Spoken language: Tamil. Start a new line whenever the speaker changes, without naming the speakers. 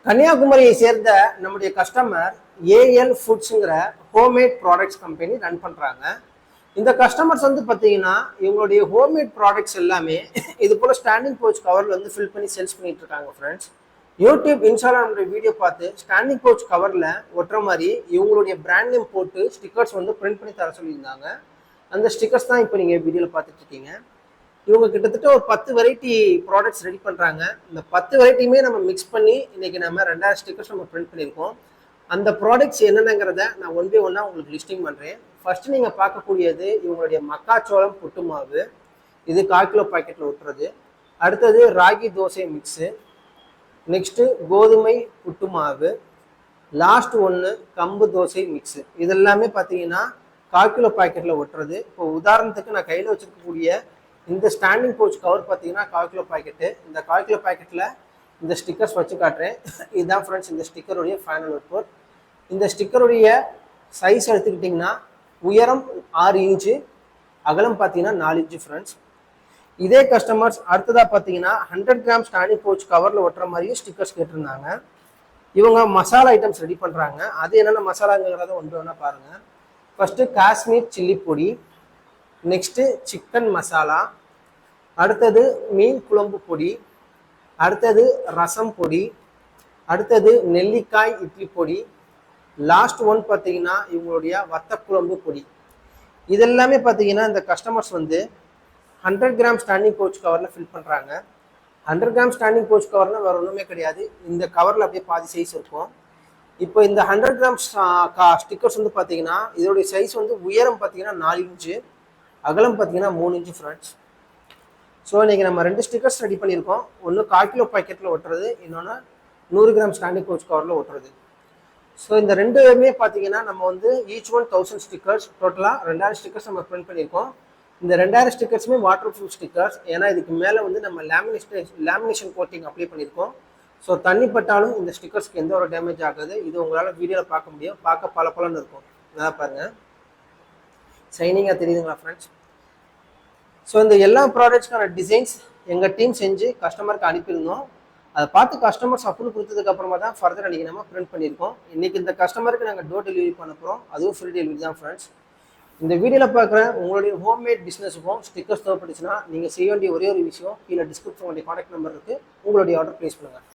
கன்னியாகுமரியை சேர்ந்த நம்முடைய கஸ்டமர் ஏஎல் ஃபுட்ஸுங்கிற ஹோம்மேட் ப்ராடக்ட்ஸ் கம்பெனி ரன் பண்ணுறாங்க. இந்த கஸ்டமர்ஸ் வந்து பார்த்தீங்கன்னா இவங்களுடைய ஹோம்மேட் ப்ராடக்ட்ஸ் எல்லாமே இது போல் ஸ்டாண்டிங் பவுச் கவரில் வந்து ஃபில் பண்ணி சேல்ஸ் பண்ணிட்டு இருக்காங்க ஃப்ரெண்ட்ஸ். யூடியூப் இன்ஸ்டாகிராமுடைய வீடியோ பார்த்து ஸ்டாண்டிங் பவுச் கவரில் ஒட்டுற மாதிரி இவங்களுடைய பிராண்ட் நேம் போட்டு ஸ்டிக்கர்ஸ் வந்து பிரிண்ட் பண்ணி தர சொல்லியிருந்தாங்க. அந்த ஸ்டிக்கர்ஸ் தான் இப்போ நீங்கள் வீடியோவில் பார்த்துட்டு இருக்கீங்க. இவங்க கிட்டத்தட்ட ஒரு 10 வெரைட்டி ப்ராடக்ட்ஸ் ரெடி பண்ணுறாங்க. இந்த 10 வெரைட்டியுமே நம்ம மிக்ஸ் பண்ணி இன்னைக்கு நம்ம 2000 ஸ்டிக்கர்ஸ் நம்ம பிரிண்ட் பண்ணியிருக்கோம். அந்த ப்ராடக்ட்ஸ் என்னென்னங்கிறத நான் ஒன் பை ஒன்னாக உங்களுக்கு லிஸ்டிங் பண்ணுறேன். ஃபர்ஸ்ட் நீங்கள் பார்க்கக்கூடியது இவங்களுடைய மக்காச்சோளம் புட்டு மாவு, இது 1/4 கிலோ பாக்கெட்டில் ஒட்டுறது. அடுத்தது ராகி தோசை மிக்ஸு, நெக்ஸ்ட்டு கோதுமை புட்டு மாவு, லாஸ்ட் ஒன்று கம்பு தோசை மிக்ஸு. இதெல்லாமே பார்த்தீங்கன்னா 1/4 கிலோ பாக்கெட்டில் ஒட்டுறது. இப்போ உதாரணத்துக்கு நான் கையில் வச்சுருக்கக்கூடிய இந்த ஸ்டாண்டிங் பவுச் கவர் பார்த்தீங்கன்னா 1/4 கிலோ பாக்கெட்டு. இந்த 1/4 கிலோ பாக்கெட்டில் இந்த ஸ்டிக்கர்ஸ் வச்சு காட்டுறேன். இதுதான் ஃப்ரெண்ட்ஸ் இந்த ஸ்டிக்கருடைய ஃபைனல் அவுட்புட். இந்த ஸ்டிக்கருடைய சைஸ் எடுத்துக்கிட்டிங்கன்னா உயரம் 6 இன்ச்சு, அகலம் பார்த்தீங்கன்னா 4 இன்ச்சு ஃப்ரெண்ட்ஸ். இதே கஸ்டமர்ஸ் அடுத்ததாக பார்த்தீங்கன்னா 100 கிராம் ஸ்டாண்டிங் பவுச் கவரில் ஒட்டுற மாதிரியும் ஸ்டிக்கர்ஸ் கேட்டிருந்தாங்க. இவங்க மசாலா ஐட்டம்ஸ் ரெடி பண்ணுறாங்க. அது என்னென்ன மசாலாங்கிறத ஒன்று ஒன்றா பாருங்கள். ஃபஸ்ட்டு காஷ்மீர் சில்லி பொடி, நெக்ஸ்ட்டு சிக்கன் மசாலா, அடுத்தது மீன் குழம்பு பொடி, அடுத்தது ரசம் பொடி, அடுத்தது நெல்லிக்காய் இட்லி பொடி, லாஸ்ட் ஒன் பார்த்தீங்கன்னா இவங்களுடைய வத்த குழம்பு பொடி. இதெல்லாமே பார்த்தீங்கன்னா இந்த கஸ்டமர்ஸ் வந்து 100 கிராம் ஸ்டாண்டிங் பவுச் கவரில் ஃபில் பண்ணுறாங்க. 100 கிராம் ஸ்டாண்டிங் பவுச் கவர்னால் வேறு ஒன்றுமே கிடையாது, இந்த கவரில் அப்படியே பாதி சைஸ் இருக்கும். இப்போ இந்த 100 கிராம் ஸ்டிக்கர்ஸ் வந்து பார்த்தீங்கன்னா இதோடைய சைஸ் வந்து உயரம் பார்த்தீங்கன்னா 4 இன்ச்சு, அகலம் பார்த்தீங்கன்னா 3 இன்ச்சு ஃப்ரெண்ட்ஸ். ஸோ இன்றைக்கி நம்ம 2 ஸ்டிக்கர்ஸ் ரெடி பண்ணியிருக்கோம். ஒன்று 1/4 கிலோ பாக்கெட்டில் ஒட்டுறது, இன்னொன்று 100 கிராம் ஸ்டாண்டிங் பவுச் கவரில் ஒட்டுறது. ஸோ இந்த ரெண்டுமே பார்த்தீங்கன்னா நம்ம வந்து ஈச் ஒன் 1000 ஸ்டிக்கர்ஸ், டோட்டலாக 2000 ஸ்டிக்கர்ஸ் நம்ம பிரிண்ட் பண்ணியிருக்கோம். இந்த 2000 ஸ்டிக்கர்ஸுமே வாட்டர் ப்ரூஃப் ஸ்டிக்கர்ஸ். ஏன்னா இதுக்கு மேலே வந்து நம்ம லேமினேஷன் கோட்டிங் அப்ளை பண்ணியிருக்கோம். ஸோ தண்ணி பட்டாலும் இந்த ஸ்டிக்கர்ஸ்க்கு எந்த ஒரு டேமேஜ் ஆகாது. இது உங்களால் வீடியோவில் பார்க்க முடியும், பார்க்க பலன்னு இருக்கும். நல்லா பாருங்கள், ஷைனிங்காக தெரியுதுங்களா ஃப்ரெண்ட்ஸ். ஸோ இந்த எல்லா ப்ராடக்ட்ஸ்க்கான டிசைன்ஸ் எங்கள் டீம் செஞ்சு கஸ்டமருக்கு அனுப்பியிருந்தோம். அதை பார்த்து கஸ்டமர்ஸ் அப்ரூவ் கொடுத்ததுக்கு அப்புறமா தான் ஃபர்தர் அன்றைக்கி நம்ம பிரிண்ட் பண்ணியிருக்கோம். இன்றைக்கி இந்த கஸ்டமருக்கு நாங்கள் டோர் டெலிவரி பண்ண போகிறோம், அதுவும் ஃப்ரீ டெலிவரி தான் ஃப்ரெண்ட்ஸ். இந்த வீடியோவில் பார்க்குற உங்களுடைய ஹோம்மேட் பிஸ்னஸுக்கும் ஸ்டிக்கர்ஸ் தேவைப்பட்டுச்சுன்னா நீங்கள் செய்ய வேண்டிய ஒரே ஒரு விஷயம், கீழே டிஸ்கிரிப்ஷன் உங்களுடைய கான்டாக்ட் நம்பர் இருக்குது, உங்களுடைய ஆர்டர் ப்ளேஸ் பண்ணுங்கள்.